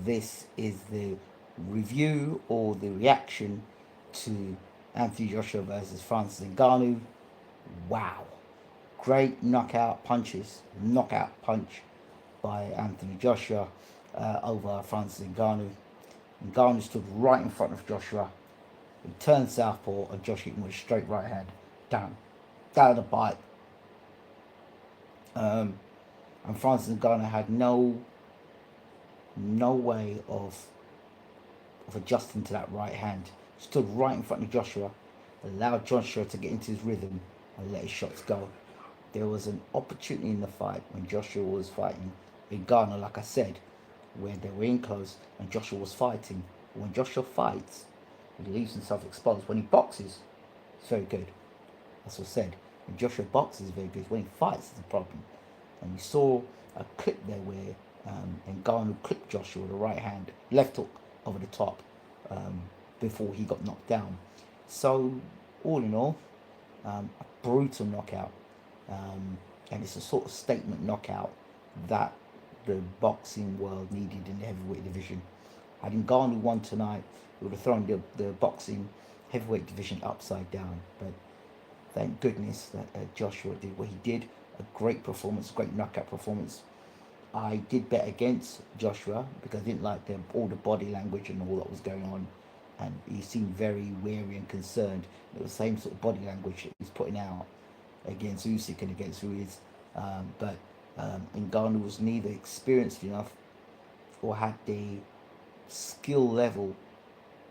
This is the review or the reaction to Anthony Joshua versus Francis Ngannou. Wow. Great knockout punch by Anthony Joshua over Francis Ngannou. Ngannou stood right in front of Joshua. He turned southpaw and Joshua hit him with a straight right hand. Down. Down the bite. And Francis Ngannou had no way of adjusting to that right hand. Stood right in front of Joshua, allowed Joshua to get into his rhythm and let his shots go. There was an opportunity in the fight when Joshua was fighting Ngannou, like I said, where they were in close and Joshua was fighting. When Joshua fights, he leaves himself exposed. When he boxes, it's very good. That's what I said. When Joshua boxes, very good. When he fights, it's a problem. And you saw a clip there where Ngannou clipped Joshua with a right hand, left hook over the top before he got knocked down. So, all in all, a brutal knockout. And it's a sort of statement knockout that the boxing world needed in the heavyweight division. Had Ngannou won tonight, it would have thrown the boxing heavyweight division upside down. But thank goodness that Joshua did what he did. A great performance, great knockout performance. I did bet against Joshua because I didn't like all the body language and all that was going on. And he seemed very wary and concerned. It was the same sort of body language he's putting out against Usyk and against Ruiz. But Ngannou was neither experienced enough or had the skill level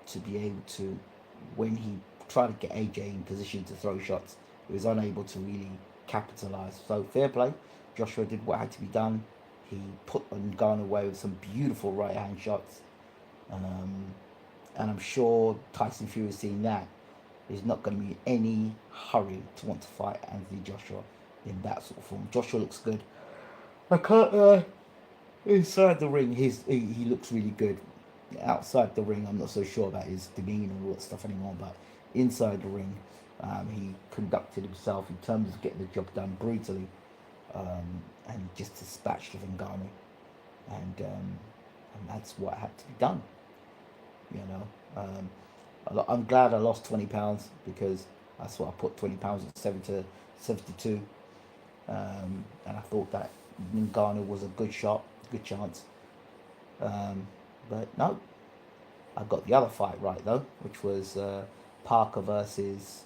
to be able to, when he tried to get AJ in position to throw shots, he was unable to really capitalise. So fair play. Joshua did what had to be done. He put Ngannou away with some beautiful right hand shots. And I'm sure Tyson Fury, seeing that, is not going to be in any hurry to want to fight Anthony Joshua in that sort of form. Joshua looks good. I can't. Inside the ring, he looks really good. Outside the ring, I'm not so sure about his demeanour and all that stuff anymore. But inside the ring, he conducted himself in terms of getting the job done brutally, and just dispatched Ngannou, and that's what had to be done. You know, I'm glad I lost £20 because that's what I put £20 at 72, and I thought that Ngannou was a good shot, good chance. But no, I got the other fight right though, which was Parker versus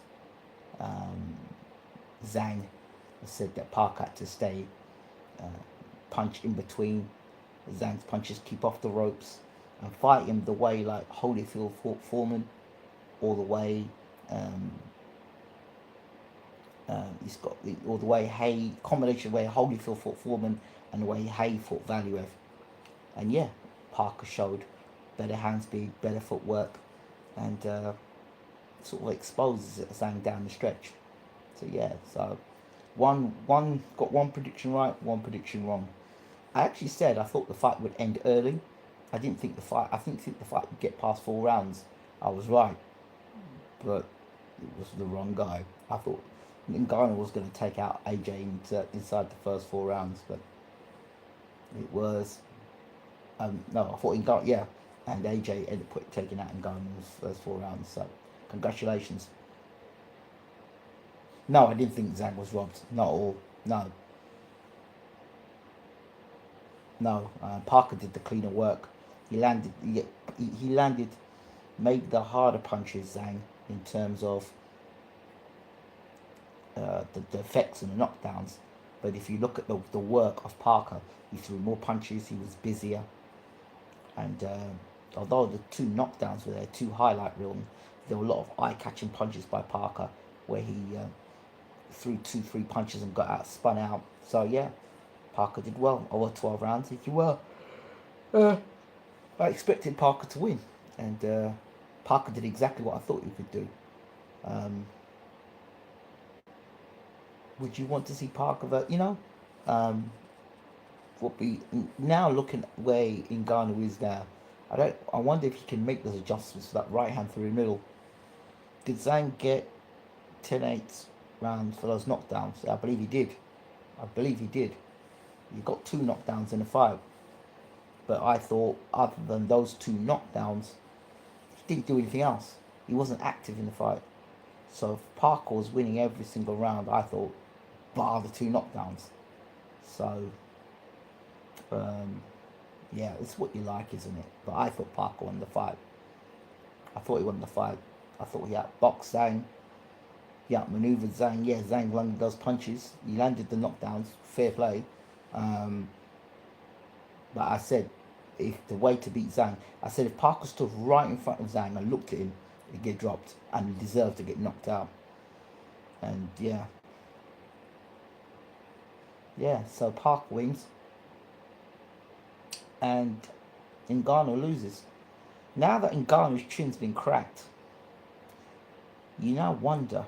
Zhang. I said that Parker had to stay, punch in between. Zhang's punches keep off the ropes and fight him the way like Holyfield fought Foreman, all the way. He's got all the way Hay combination of the way Holyfield fought Foreman and the way Hay fought Valuev. And yeah, Parker showed better hand speed, better footwork, and sort of exposes Zhang down the stretch. So yeah, so one got one prediction right, one prediction wrong. I actually said I thought the fight would end early. I didn't think the fight. I didn't think the fight would get past 4 rounds. I was right, but it was the wrong guy. I thought Ngannou was going to take out AJ inside the first 4 rounds, but it was no. I thought Ngannou, yeah, and AJ ended up taking out Ngannou in the first 4 rounds. So congratulations. No, I didn't think Zhang was robbed. Not at all. No. No, Parker did the cleaner work. He landed, he landed, made the harder punches, Zhang, in terms of the effects and the knockdowns. But if you look at the work of Parker, he threw more punches, he was busier. And although the 2 knockdowns were there, 2 highlight reels, there were a lot of eye-catching punches by Parker where he threw 2-3 punches and got out, spun out. So yeah, Parker did well over 12 rounds. He did well. I expected Parker to win, and Parker did exactly what I thought he could do. Would you want to see Parker? What be now looking where Ngannou is now. I wonder if he can make those adjustments for that right hand through the middle. Did Zhang get 10-8 rounds for those knockdowns? I believe he did. He got 2 knockdowns in the fight. But I thought, other than those two knockdowns, he didn't do anything else. He wasn't active in the fight. So if Parker was winning every single round, I thought, bar the two knockdowns. So, um, yeah, it's what you like, isn't it? But I thought Parker won the fight. I thought he won the fight. I thought he outboxed Zhang. He outmaneuvered Zhang. Yeah, Zhang landed those punches. He landed the knockdowns. Fair play. Um, but I said, if the way to beat Zhang, I said if Parker stood right in front of Zhang and looked at him, he'd get dropped and he deserved to get knocked out. And yeah, so Parker wins and Ngannou loses. Now that Ngannou's chin's been cracked, you now wonder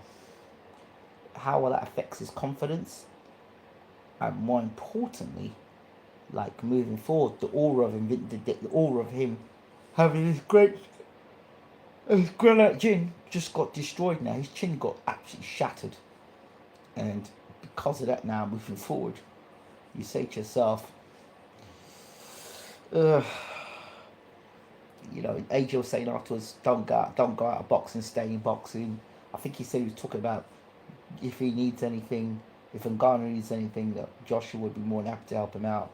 how well that affects his confidence, and more importantly, like moving forward, the aura of him having his granite chin just got destroyed. Now his chin got absolutely shattered, and because of that, now moving forward, you say to yourself, you know, AJ was saying afterwards, don't go out of boxing, stay in boxing. I think he said he was talking about if he needs anything, if Ngannou needs anything, that Joshua would be more than happy to help him out.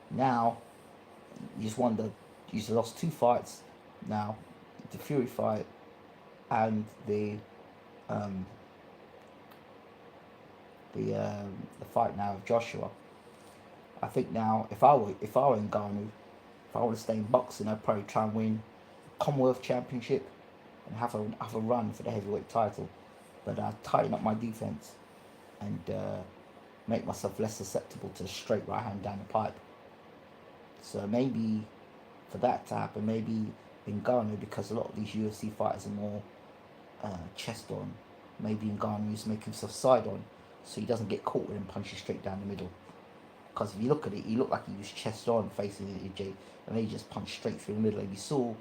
Now, you just wonder, he's lost two fights now, the Fury fight and the fight now of Joshua. I think now, if I were Ngannou, if I want to stay in boxing, I'd probably try and win the Commonwealth Championship and have a run for the heavyweight title. But I'd tighten up my defense and make myself less susceptible to a straight right hand down the pipe. So maybe for that to happen, maybe Ngannou, because a lot of these UFC fighters are more chest on, maybe Ngannou needs to make himself side on so he doesn't get caught with him punching straight down the middle. Because if you look at it, he looked like he was chest on facing AJ, and he just punched straight through the middle. And you saw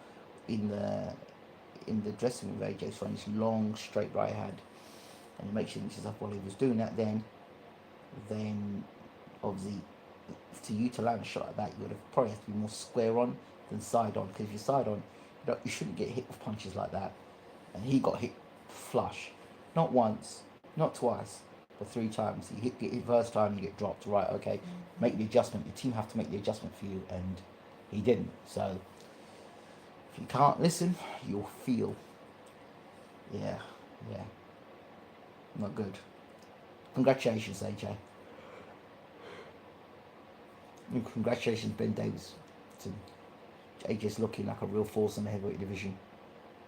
in the dressing room of AJ throwing this long straight right hand, and you make sure yourself while he was doing that, then obviously to you to land a shot like that, you would have probably have to be more square on than side on. Because if you're side on, you shouldn't get hit with punches like that. And he got hit flush, not once, not twice, but 3 times. He get hit first time, you get dropped. Right, okay, make the adjustment. Your team have to make the adjustment for you, and he didn't. So if you can't listen, you'll feel. Yeah, not good. Congratulations, AJ. And congratulations, Ben Davis. AJ's looking like a real force in the heavyweight division.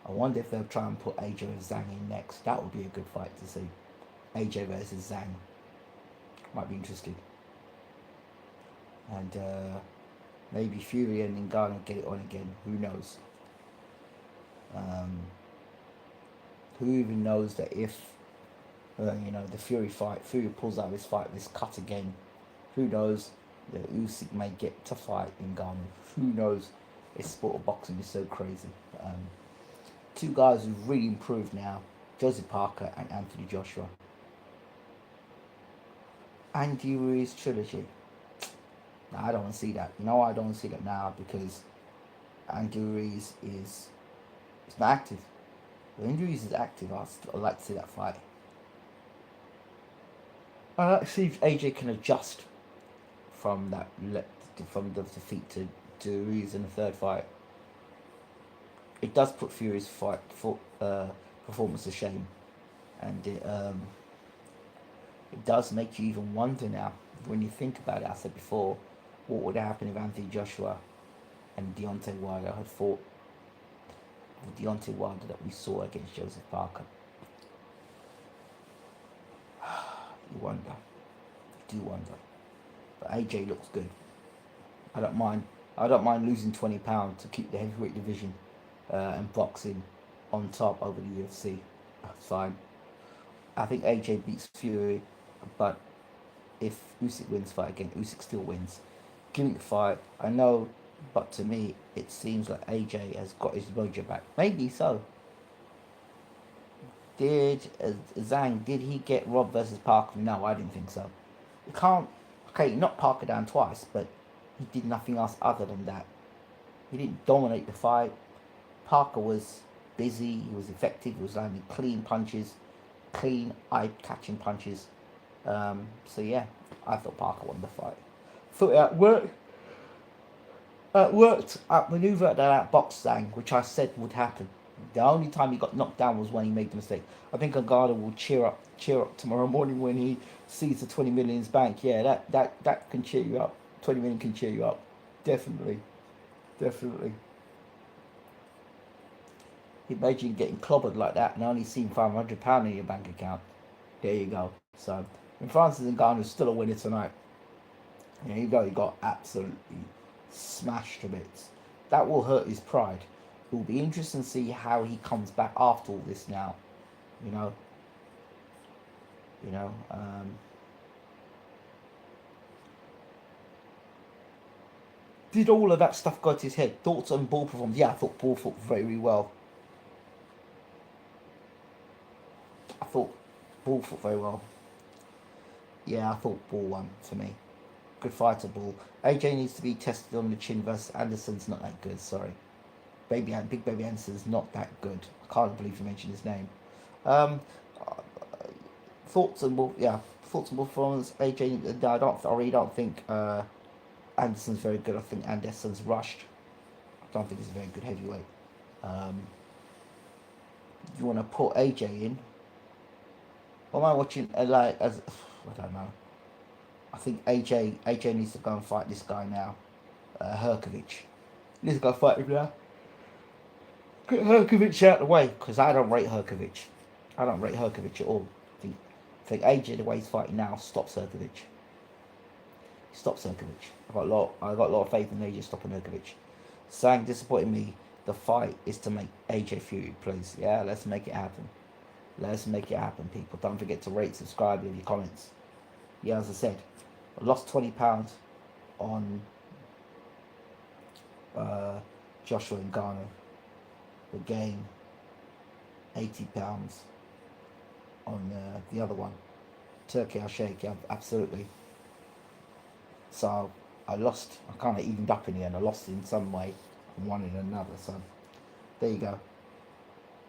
I wonder if they'll try and put AJ and Zhang in next. That would be a good fight to see. AJ versus Zhang. Might be interesting. And maybe Fury and Ngannou get it on again. Who knows? Who even knows that if the Fury pulls out this fight, this cut again, who knows that Usyk may get to fight Ngannou? Who knows? This sport of boxing is so crazy. Two guys who've really improved now, Joseph Parker and Anthony Joshua. Andy Ruiz trilogy. No, I don't want to see that. No, I don't want to see that now, because Andy Ruiz is not active. When Andy Ruiz is active, I'd like to see that fight. I'd like to see if AJ can adjust from the defeat to Ruiz in the third fight. It does put Fury's performance to shame, and it does make you even wonder now, when you think about it. I said before, what would happen if Anthony Joshua and Deontay Wilder had fought with Deontay Wilder that we saw against Joseph Parker? You wonder. You do wonder. But AJ looks good. I don't mind losing 20 pounds to keep the heavyweight division and boxing on top over the UFC. That's fine. I think AJ beats Fury, but if Usyk wins the fight again, Usyk still wins. Gimmick fight, I know, but to me, it seems like AJ has got his mojo back. Maybe so. Did he get robbed versus Parker? No, I didn't think so. You can't, okay, knocked Parker down twice, but he did nothing else other than that. He didn't dominate the fight. Parker was busy. He was effective. He was landing clean punches, clean eye-catching punches. So yeah, I thought Parker won the fight. Thought it outmaneuvered that box Zhang, which I said would happen. The only time he got knocked down was when he made the mistake. I think Ngannou will cheer up tomorrow morning when he sees the 20 million in his bank. Yeah, that can cheer you up. 20 million can cheer you up. Definitely, definitely. Imagine getting clobbered like that and only seeing £500 in your bank account. There you go. So, and Francis Ngannou is still a winner tonight. There you go. He got absolutely smashed to bits. That will hurt his pride. It will be interesting to see how he comes back after all this now. You know. You know. Did all of that stuff go to his head? Thoughts on Ball performance? Yeah, I thought Ball fought very well. I thought Ball fought very well. Yeah, I thought Ball won for me. Good fighter, Ball. AJ needs to be tested on the chin versus Anderson's not that good. Sorry, Big Baby Anderson's not that good. I can't believe you mentioned his name. Um, thoughts on Ball? Yeah, thoughts on Ball performance. AJ, no, I really don't think Anderson's very good. I think Anderson's rushed. I don't think he's a very good heavyweight. You want to put AJ in? What am I watching? Like as I don't know. I think AJ needs to go and fight this guy now. Herkovic. He needs to go fight him now. Get Herkovic out of the way, because I don't rate Herkovic. I don't rate Herkovic at all. I think AJ, the way he's fighting now, stops Herkovic. Stops Herkovic. I got a lot of faith in AJ stopping Herkovic. Zhang disappointing me. The fight is to make AJ feud, please. Yeah, let's make it happen. Let's make it happen, people. Don't forget to rate, subscribe, leave your comments. Yeah, as I said, I lost £20 on Joshua Ngannou. The game, £80 on the other one. Turkey I'll shake, yeah, absolutely. So I lost. I kind of evened up in the end. I lost in some way and won in another. So there you go.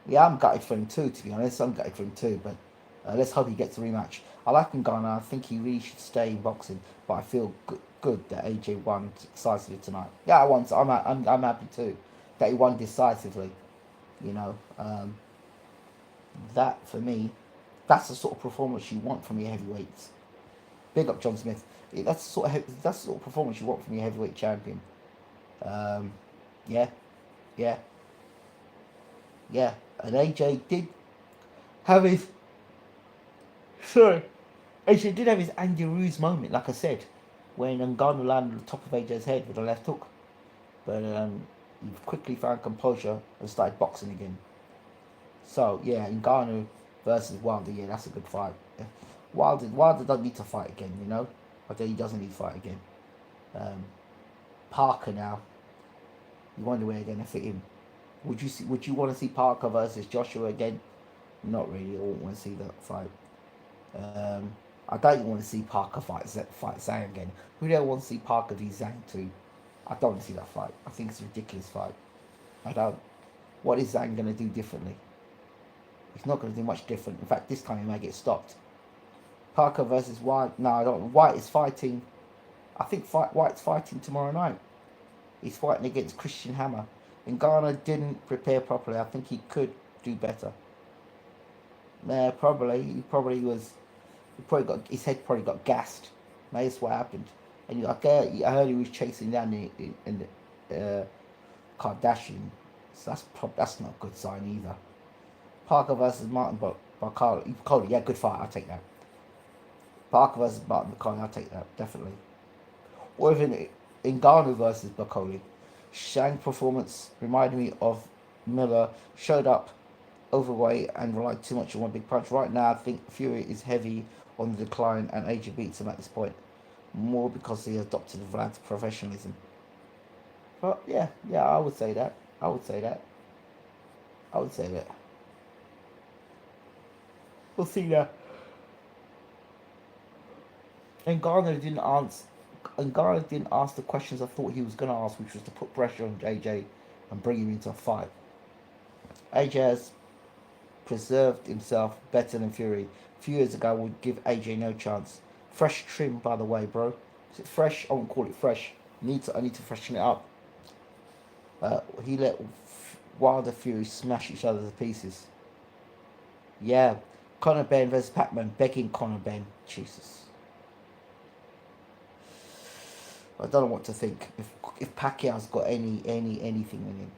Yeah, I'm gutted for him too, to be honest. I'm gutted for him too, but let's hope he gets a rematch. I like Ngannou. I think he really should stay in boxing, but I feel good that AJ won decisively tonight. Yeah, I won. So I'm happy too that he won decisively. You know, that for me, that's the sort of performance you want from your heavyweights. Big up John Smith. That's the sort of performance you want from your heavyweight champion. Yeah, yeah, yeah. And AJ did have his. Sorry. AJ did have his Andy Ruiz moment, like I said, when Ngannou landed on the top of AJ's head with a left hook. But he quickly found composure and started boxing again. So yeah, Ngannou versus Wilder, yeah, that's a good fight. Yeah. Wilder doesn't need to fight again, you know. I tell you, he doesn't need to fight again. Parker now, you wonder where they're gonna fit him. Would you want to see Parker versus Joshua again? Not really. I wouldn't want to see that fight. I don't even want to see Parker fight Zhang again. Who the hell wants to see Parker v Zhang too? I don't want to see that fight. I think it's a ridiculous fight. I don't. What is Zhang gonna do differently? He's not gonna do much different. In fact, this time he might get stopped. Parker versus White. No, I don't. White is fighting. I think White's fighting tomorrow night. He's fighting against Christian Hammer. Ngannou didn't prepare properly. I think he could do better. Yeah, probably. He probably got his head probably got gassed. Maybe that's what happened. And I heard he was chasing down the Kardashian. So that's not a good sign either. Parker versus Martin Bacoli. Yeah, good fight. I'll take that. Parker versus Martin Bacoli. I'll take that definitely. Or even Ngannou versus Bacoli. Zhang's performance reminded me of Miller. Showed up overweight and relied too much on one big punch. Right now, I think Fury is heavy on the decline and AJ beats him at this point. More because he adopted Vlad's professionalism. But yeah, I would say that. I would say that. We'll see now. And Ngannou didn't answer. Ngannou didn't ask the questions I thought he was going to ask, which was to put pressure on AJ and bring him into a fight. AJ has preserved himself better than Fury. A few years ago, I would give AJ no chance. Fresh trim, by the way, bro. Is it fresh? I won't call it fresh. I need to freshen it up. He let Wilder Fury smash each other to pieces. Yeah, Conor Ben versus Pacman, begging Conor Ben. Jesus, I don't know what to think. If Pacquiao's got anything in him,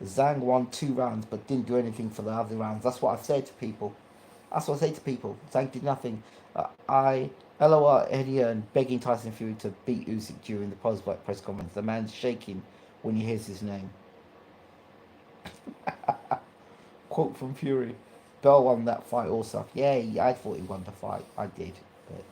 Zhang won 2 rounds but didn't do anything for the other rounds. That's what I've said to people. That's what I say to people. Zhang did nothing. I LOR Eddie Hearn begging Tyson Fury to beat Usyk during the post-fight press conference. The man's shaking when he hears his name. Quote from Fury: Bell won that fight also. Yeah, I thought he won the fight. I did, but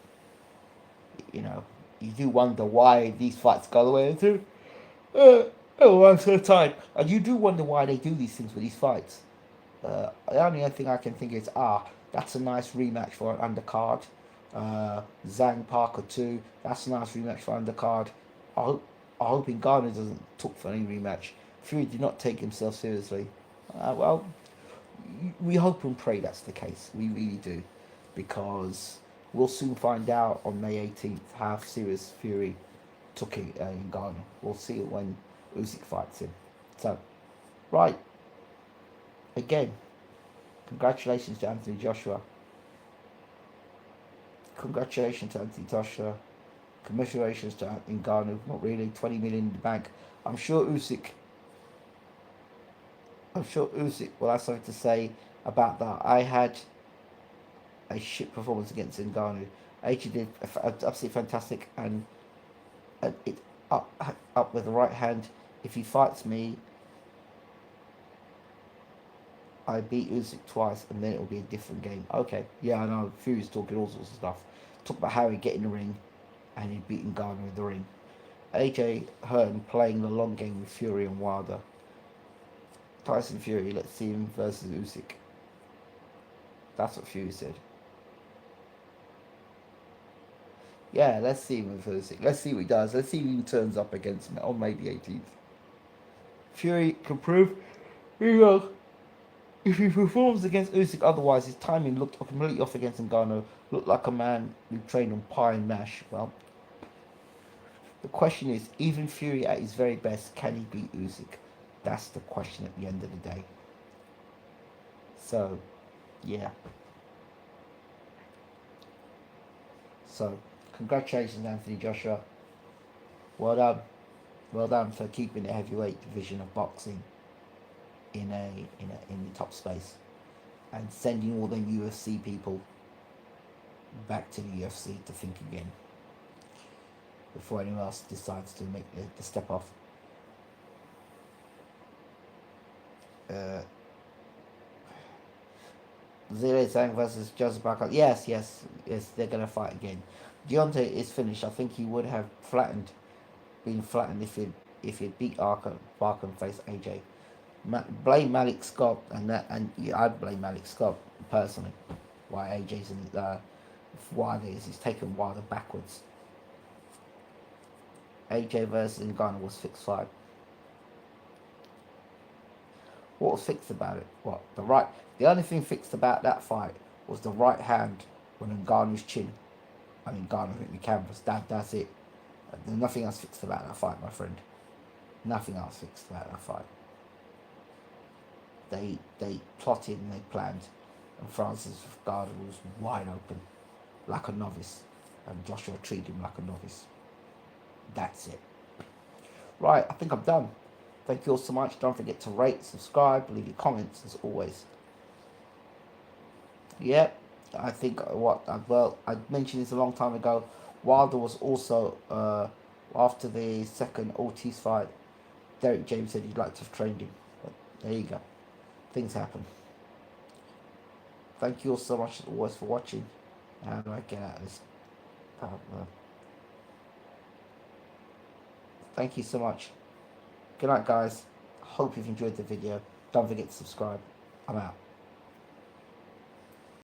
you know, you do wonder why these fights go the way they do. Once at a time, and you do wonder why they do these things with these fights. The only thing I can think is, that's a nice rematch for an undercard. Zhang Parker too. That's a nice rematch for undercard. I hope Ngannou doesn't talk for any rematch. Fury did not take himself seriously. Well, we hope and pray that's the case. We really do, because we'll soon find out on May 18th how serious Fury took it in Ngannou. We'll see it when Usyk fights him. So, right, again, congratulations to Anthony Joshua. Congratulations to Anthony Joshua. Commiserations to Ngannou. Not really. 20 million in the bank. I'm sure Usyk will have something to say about that. I had a shit performance against Ngannou. AJ did absolutely fantastic, and it up with the right hand. If he fights me, I beat Usyk twice, and then it'll be a different game. Okay, yeah, I know. Fury's talking all sorts of stuff. Talk about how he get in the ring, and he beat Ngannou in the ring. AJ Hearn playing the long game with Fury and Wilder. Tyson Fury, let's see him versus Usyk. That's what Fury said. Yeah, let's see him with Usyk. Let's see what he does. Let's see if he turns up against him on May the 18th. Fury can prove he will. If he performs against Usyk otherwise, his timing looked completely off against Ngannou. Looked like a man who trained on pie and mash. Well, the question is, even Fury at his very best, can he beat Usyk? That's the question at the end of the day. So, yeah. So, congratulations, Anthony Joshua. Well done. Well done for keeping the heavyweight division of boxing in the top space, and sending all them UFC people back to the UFC to think again before anyone else decides to make the step off. Zero Zhang versus Joseph Barker. Yes, they're gonna fight again. Deontay is finished. I think he would have been flattened if he'd beat Barker and faced AJ. Blame Malik Scott and yeah, I'd blame Malik Scott personally. Why AJ's in Wilder he's taken Wilder backwards. AJ versus Ngannou was fixed fight. What was fixed about it? What? The only thing fixed about that fight was the right hand on Ngannou's chin. I mean, Ngannou hit the canvas. That's it. There's nothing else fixed about that fight, my friend. Nothing else fixed about that fight. They plotted and they planned, and Francis Ngannou was wide open, like a novice, and Joshua treated him like a novice. That's it. Right, I think I'm done. Thank you all so much. Don't forget to rate, subscribe, leave your comments as always. Yeah, I think I mentioned this a long time ago. Wilder was also after the second Ortiz fight. Derek James said he'd like to have trained him, but there you go. Things happen. Thank you all so much as always for watching. How do I get out of this? Thank you so much. Good night, guys. Hope you've enjoyed the video. Don't forget to subscribe. I'm out.